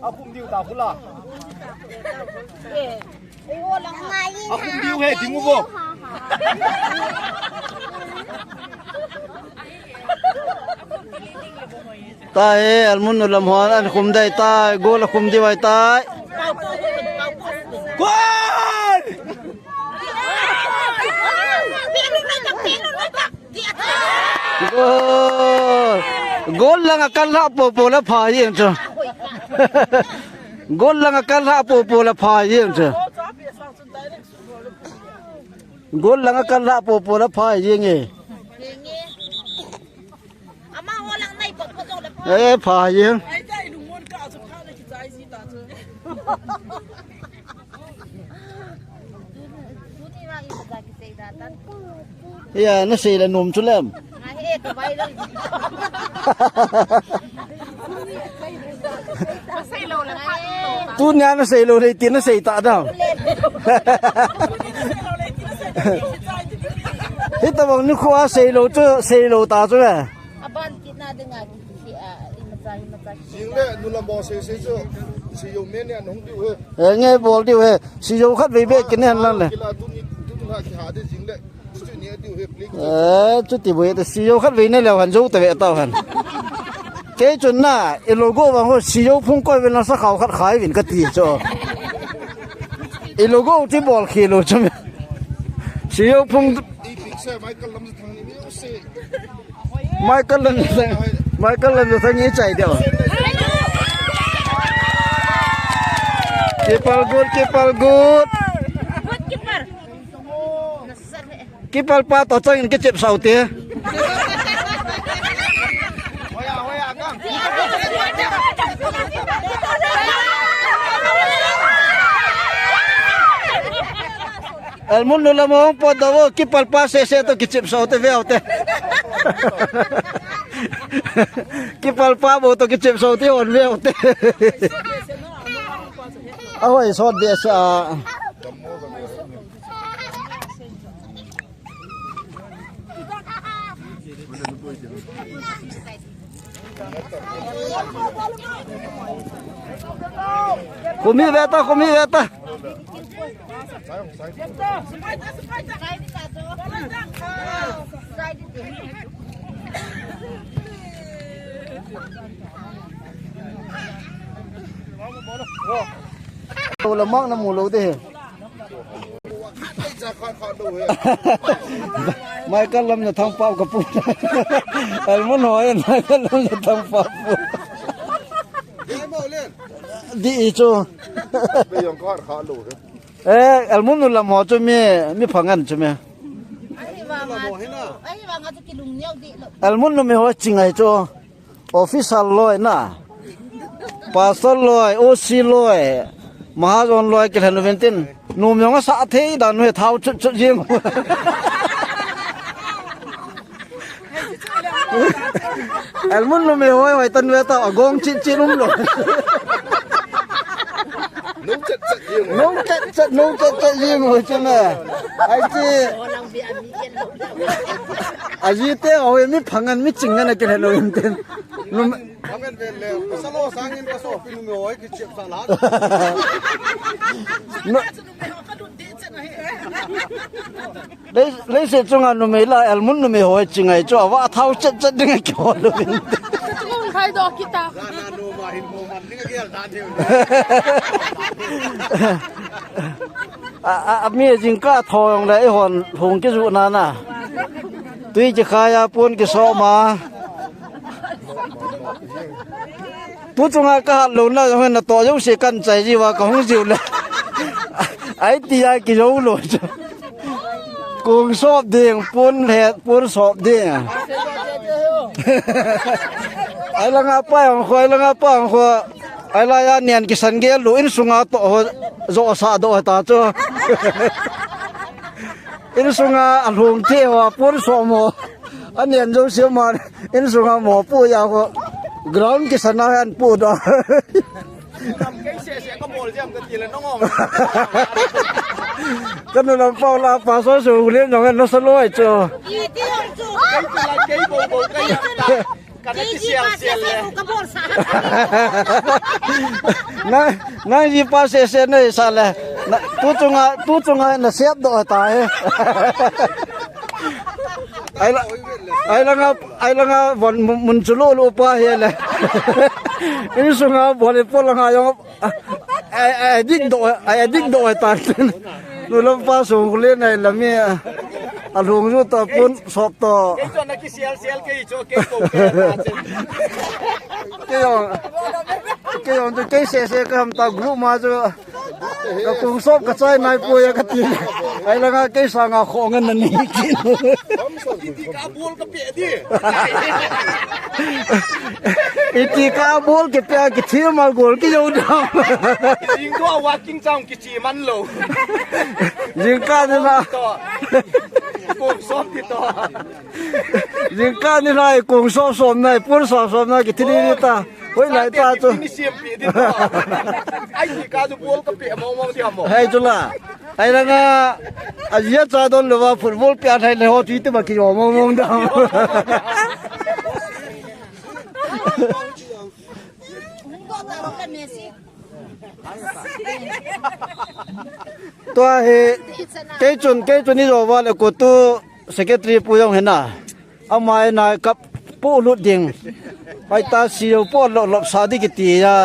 เอาคุมดิวตาคุณล่ะเอาคุมดิวเฮ้จริงบ่ตายอัลมุนอุลามฮอนอันคุมได้ตายโกลคุมดีไว้ตายกวนgol lang akan la popo la pha yin cha gol lang akan la popo la pha yin cha gol lang akan la popo la pha yin e ama ho lang nai pok pok la pha yin ai dai lu mon ka su kha na ki zai si ta chu tu ni wa i ba ki sei da tan ya na sei la nom chu lem he to bai lo sei lo la tu nya na sei lo dei tin na sei ta da hit ta bang ni khwa sei lo chu sei lo ta chu le aban kit na de nga ki a ma cha jing le nu lam bo se se chu si yo men ne nong diu he nghe bol diu he si yo khat ve be kin han lan le kila tu ni ha ki ha de jing le chu ni diu he plik chu ti bo te si yo khat ve ne le han zo te ve ta han ke chun na e logo wa ho si yo phung koi ve na sa khaw khat khai vin ka ti cho e logo ti bol khelo chum si yo phung i pik se mai kal lam thang ni me se Michael lan thang ni chai deu Kipal good keeper Kipal pa to chang ke chep sau te hoya kang El mundo la mong po daw kipal pa se to ke chep sau te ve te Kipal pa bo to ke chep sau te on ve te Awai sot dia sa Kumi beta Tôi là mắc nó mù lấu thế Mai cắt lâm là thằng Pháp cặp phụ Anh muốn hỏi mai cắt lâm là thằng Pháp phụ Đi cho Ê, anh muốn làm họ cho mẹ phẳng ăn cho mẹ anh muốn nó mẹ hỏi chừng ngày cho Official lôi na Pastor lôi, OC lôi Mahajon lôi cái thằng nó tin nôm nhong sa thế đàn huệ thao chút riêng anh muốn nó mẹ hỏi vậy tân về tao gom chín rồi nông chất riêng rồi chứ nè ai chứ ai chứ thế hồi mi phẳng ăn mi chỉnh ăn cái này rồi tên phẳng ăn về lẹ sao lo sang in so pin ngồi cái chip sang lá lấy sự chung ăn mới là ăn muốn mới hồi chừng ngày cho vợ thao chất đừng cái kiểu rồi khai đó kita mi jing ka thong dai hon hong ke zu na na tui che khaya pon ke so ma pu chunga ka lo na hen na to yo se kan chai ji wa ka hong jiu le ai ti ai ki yo lo cho cùng shop điền pun het pun shop điền ai là ngapa ang khoi la ngapa ang kho ai la ya nian ki san ge lu in sunga to zo sa do ta cho in sunga an hong te wa pun so mo an nian zo xiu ma in sunga mo pu ya ko ground ki san an pu do cái xe có bồ chứ cái gì là nó ngon cái nó làm bao la phá số số liên rồi nó sân lôi cho Gigi pase sa ka bolsa. nang ji pa se nei sa le tu chunga na sep do ta he ai la nga bon mun chulo lu pa he le ini sunga bole pola nga yo ai dik do ta nu lam pa sung le nei la mi alung ju ta pun sop to cái chỗ này cái sial cái chỗ cái cổ cái yon tu cái se ka ham ta group ma jo ka kung sop ka chai nai pu ya ka ti ai la nga cái sa nga kho ngan ni kin đi cả buôn cái bể đi iti ka bol ke pya ke thi ma gol ke yo da riêng đó hoa kinh trong cái chỉ mắn lầu jing ka ni na to cổ xóm thì to jing ka ni na kung sop som nai pun sop na ke thi ni ta hoi lai ta chu đi xem bể đi to ai đi cả du buôn cái bể mau đi hả hai chu la ai la nga azia cha don lo wa football pya thai le ho ti te ba ki yo mong da to he cái chun ni ro wa le ko tu secretary pu yong hena amai na kap pu lut ding ai ta siu po lo sa di ki ti ya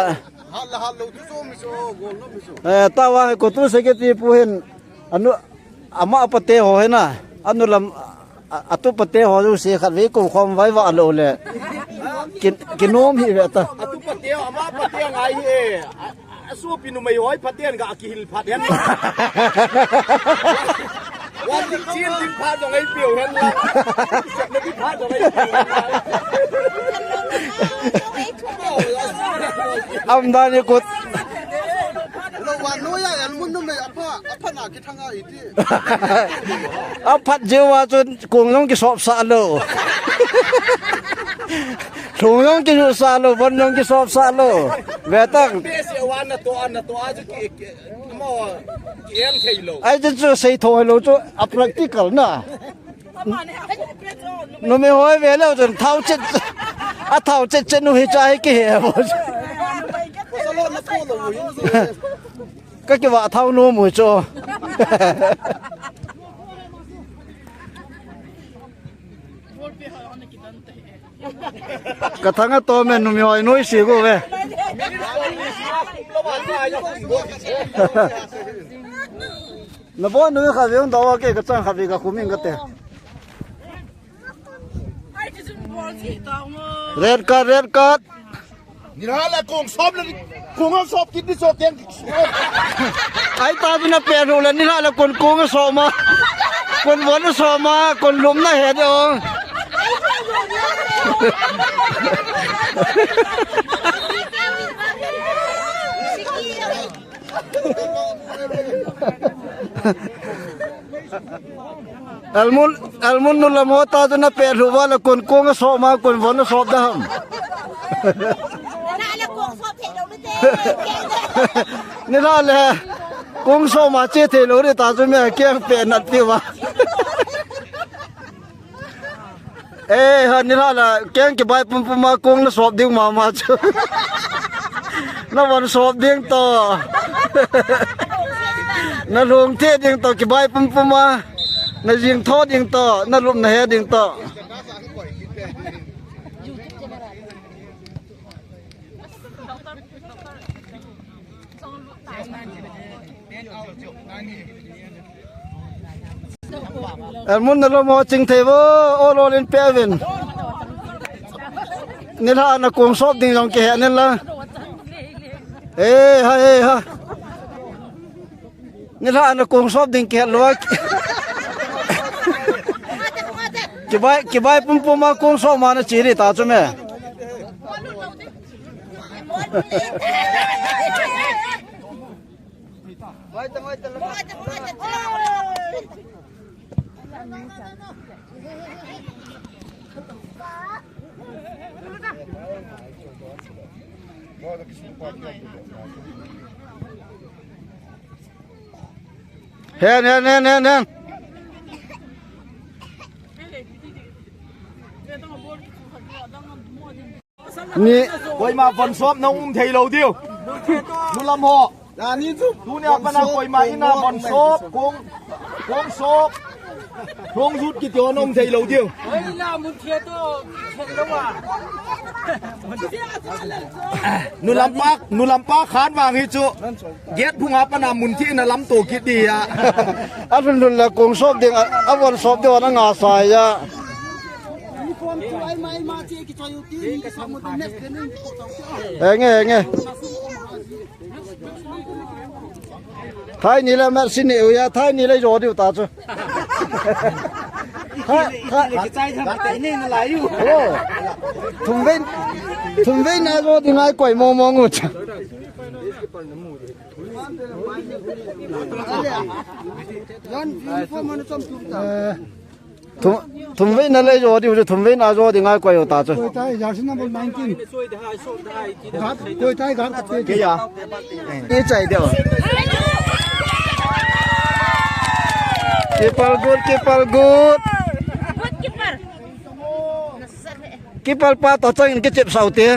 hal lo tu so mi so gol no mi so ta wa ko tu secretary pu hen anu ama apate ho hena anu lam atu pate ho ju se khat ve ko khom vai wa lo le kin nom hi ve ta tu pateo ama pateo ngai e su pinu mai hoi paten ga akil phaten wa ti chin tin pha dong ai piu hen la ne ti pha dong ai am da ni ko lo wa no ya al mun no me apa na ki thanga iti a phat je wa chun kung long ki sop sa lo thung long ki sa lo bon long ki sop sa lo ve ta pe se wa na to a ju ki mo em thei lo ai chu sei thoi lo chu a practical na no me hoi ve lo chun thau chet nu hi chai ki he bo salo na ko lo yin ka ki wa thau no mu cho ka thanga to men nu mi hoi noi si go ve na bo nu kha ve ndo wa ke ka chang kha ve ka khuming ka te red card ni ra la kong sop la kong sop ki ni so ken ai ta na pe ro la ni la kon ko ma so ma kon won so ma kon lum na he de ong almun nu la mo ta na pe ro wa la kon ko ma so ma kon won so da ham ni la le kong so ma che the lo re ta chu me kyang pe nat pi wa ha ni la kyang ke bai pum ma kong na sop ding ma chu na wan sop ding to na lung the ding to ke bai pum ma na jing tho ding to na lum na he ding to mun na lo mo ching the wo o lo len pe ven ni la na kong sop ding jong ke he ne la ha ni la na kong sop ding ke lo ki bai pum ma kong sop ma na chi ri ta chu me hen นี่ Koi ma von sop na thei lo dio. Nu lam ho. Na ni tu Tu ne apana koi ma ina von sop kong sop. Kong rút ki to nong thei lo dio. Nu lam pak khan wang hi chu. Get phung apana mun thi na lam to ki di ya. อันเป็นรุ่นละกงซอบเดียงอันวันซอบเดียวนั่งงาสายอะเงี้ยท้ายนี่แหละแม่สิเนี่ยอย่าท้ายนี่เลยรอเดียวตาจ้ะท้ายใจทำแต่นี่อะไรอยู่โอ้ถุงเว้นน่ารอดีไงก่อยมองงูจ้ะถุงเว้นอะไรรอดีถุงเว้นน่ารอดีไงก่อยตาจ้ะก่อยตายอยากสินับ19ก่อยตายกันเกียร์นี่ใจเดียวKipal good. Kipal pa to chang ke chep sau te.